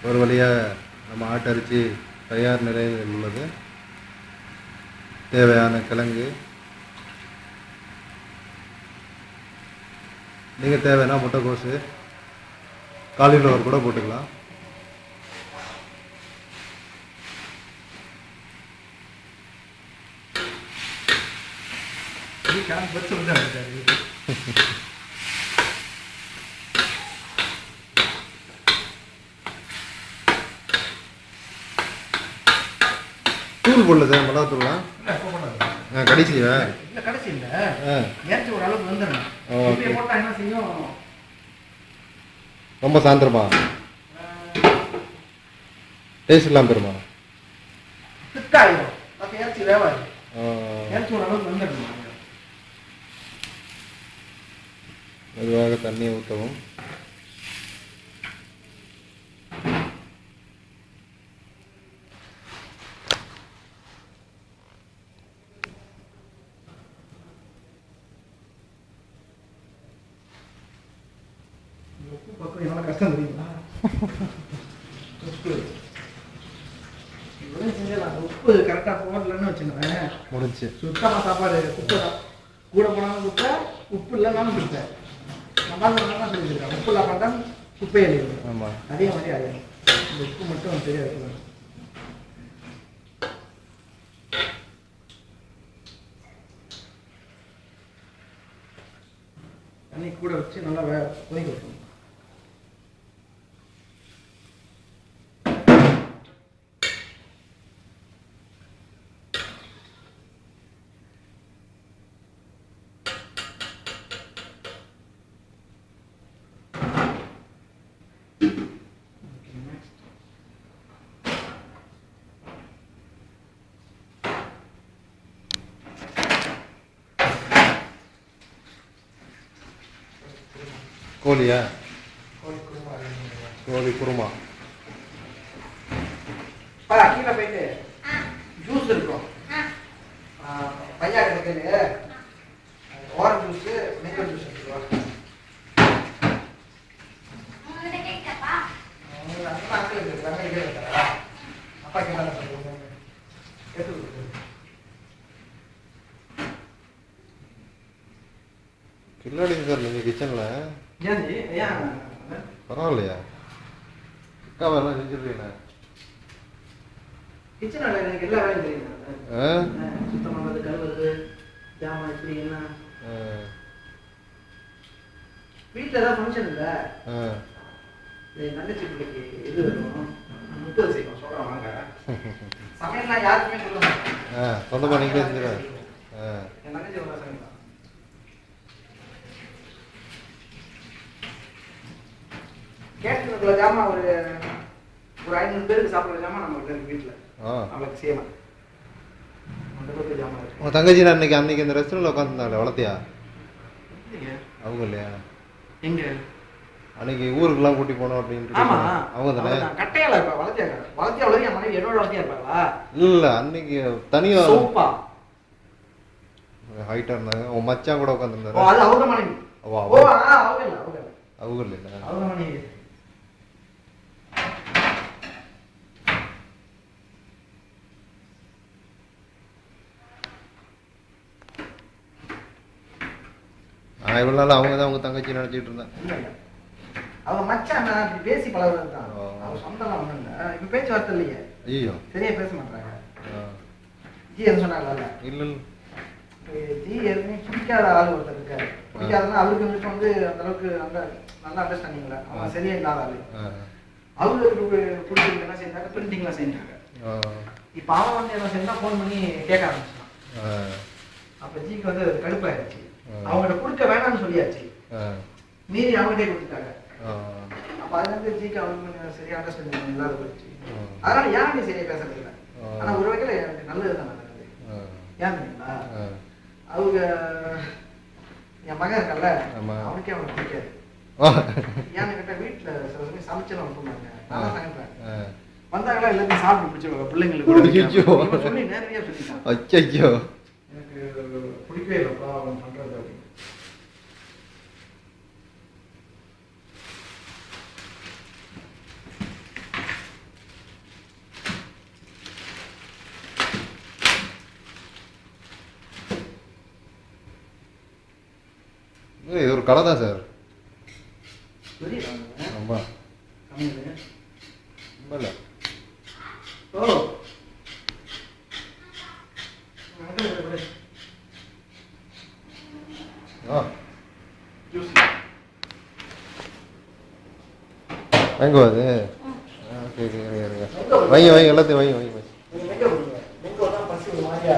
ஒரு வழியாக நம்ம ஆட்டரிசி தயார் நிலையில் உள்ளது. தேவையான கிழங்கு, நீங்கள் தேவைன்னா முட்டைக்கோசு, காலிஃப்ளவர் கூட போட்டுக்கலாம். தூள் போடல சார், மிளகாத்தூள்லாம் கடைசியா? இல்லை கடைசி இல்லை, ஏற்றி ஒரு அளவுக்கு வந்துடணும். இப்படியே போட்டால் என்ன செய்யும்? ரொம்ப சாயந்தரமா டேஸ்ட் இல்லாமல் பெருமா திக்காயிடும். அப்போ இறைச்சி வேவாது. இறைச்சி ஒரு அளவுக்கு வந்துடணும். மெதுவாக தண்ணியை ஊற்றவும். உப்பு பக்கம் எவ்வளோ கஷ்டம் தெரியுங்களா? உப்பு இவ்வளோ செஞ்சிடலாம். உப்பு கரெக்டாக போடலன்னு வச்சுக்கோங்க, முடிஞ்சு சுத்தமாக சாப்பாடு. உப்பு தான் கூட போனாலும் குப்பை, உப்பு இல்லைனாலும் குப்பை. நல்லா சொல்லியிருக்கேன், உப்பு இல்லாம தான் குப்பை அழிவு. ஆமாம், அதே மாதிரி ஆகிடும். இந்த உப்பு மட்டும் சரியாக வைக்கணும். தண்ணி கூட வச்சு நல்லா கொதிக்க வைக்கணும். கோழியா? கோழி குருமா. கோழி குருமா. கீழே போயிட்டு ஜூஸ் இருக்கும், பையா கிடைக்குது, ஓரஞ்ச் ஜூஸு, மேங்கோ ஜூஸ் எடுத்துருவோம். அப்பா கேட்க கில்லாடி சார் நீங்கள் கிச்சனில் பரவாயில்லையா? அக்கா வேலை செஞ்சுருக்கீங்களா? கிச்சன் வேலை எனக்கு எல்லா வேலையும் தெரியும். சுத்தம் பண்ணுறது, கழுவுறது, ஜாமான் இப்படி என்ன. வீட்டில் ஏதாவது ஃபங்க்ஷன் இல்லை, தங்கச்சி பிள்ளைக்கு இது வரும், 30 செய்வோம். சொல்கிறேன் வாங்க. சமையல்லாம் யாருக்குமே சொல்லுவாங்க. சொந்தமாக நீங்களே செஞ்சுருவேன். என் தங்கச்சி ஒரு சமையல் கேட்டதுக்குள்ள ஜாமான் ஒரு 500 பேருக்கு சாப்பிட்ற ஜாமான் நம்மகிட்ட இருக்கு வீட்டில். அவளுக்கு செய்யலாம். அந்த அளவுக்கு ஜாமான் இருக்கு. உங்கள் தங்கச்சி அன்னைக்கு இந்த ரெஸ்டாரண்ட்டில் உட்காந்துருந்தாங்களே, வளர்த்தியா? அவங்க இல்லையா? எங்க அன்னைக்கு ஊருக்குலாம் கூட்டி போனோம் அப்படின்ட்டு. அவங்க தானே? கட்டையால இருப்பா. வளர்த்தியா வளர்த்தியா மனைவி என்னோட வளர்த்தியா இருப்பாங்களா? இல்லை, அன்னைக்கு தனியாக சோப்பா ஹைட்டாக இருந்தாங்க. உன் மச்சான் கூட உட்காந்துருந்தாரு. அது அவங்க மனைவி. அவங்க இல்லை, அவங்க இல்லையா? அவங்க மனைவி. இவ்வளோ நாள் அவங்க தான் உங்க தங்கச்சி நினச்சிட்டு இருந்தேன். அவங்க மச்சான் அப்படி பேசி பழகுறது தான். அவங்க சொந்தம்லாம் ஒன்றும் இல்லை. இப்போ பேச்சுவார்த்தை இல்லையே. ஐயோ, சரியா பேச மாட்டாங்க. ஜி என்ன சொன்னாங்கல்ல? இல்லை ஜி எதுவுமே பிடிக்காத ஆள் ஒருத்தர் இருக்காரு. பிடிக்காதுன்னா அவருக்கு வந்து அந்த அளவுக்கு அந்த நல்ல அண்டர்ஸ்டாண்டிங்ல அவங்க சரியா இல்லாத ஆளு. அவங்களுக்கு பிடிச்சிருக்கு என்ன செஞ்சாங்க, பிரிண்டிங்லாம் செஞ்சாங்க. இப்போ அவன் வந்து என்ன செஞ்சா ஃபோன் பண்ணி கேட்க ஆரம்பிச்சான். அப்போ ஜிக்கு வந்து கடுப்பாயிருச்சு. அவங்கள்ட்ட கொடுக்க வேணாம்னு சொல்லியாச்சு, மீறி அவங்ககிட்டே கொடுத்துட்டாங்க. அப்போ அதுல இருந்து ஜிக்கு அவங்க சரியா அண்டர்ஸ்டாண்டிங் இல்லாத போயிடுச்சு. அதனால ஏன் நீ சரியா பேசுறது இல்லை. ஆனா ஒரு வகையில எனக்கு நல்லது தான் நடக்குது. ஏன் தெரியுங்களா? அவங்க என் மகன் இருக்கல, அவனுக்கே அவனுக்கு பிடிக்காது. ஏன்னு கேட்டா வீட்டுல சில சமயம் சமைச்செல்லாம் அனுப்புனாங்க. நான் சமைப்பேன். வந்தாங்களா எல்லாத்தையும் சாப்பிட்டு பிடிச்சிருவாங்க பிள்ளைங்களுக்கு சொல்லி நேரடியா சொல்லிட்டான். அச்சோ, எனக்கு பிடிக்கவே இல்லைப்பா அவன் பண்றது அப்படின்னு. இது ஒரு கடை தான் சார். புரியுதா? ஆமா. கம்மியில் ரொம்ப இல்லை. ஓ ஆ ஜூஸ் வாங்க அது. ஓகே ஓகே இருங்க வைங்க வைங்க எல்லாத்தையும் வைங்க வைங்க. நீங்கள் மெங்க கொடுங்க. மெங்க தான் பசி ஒரு மாதிரியா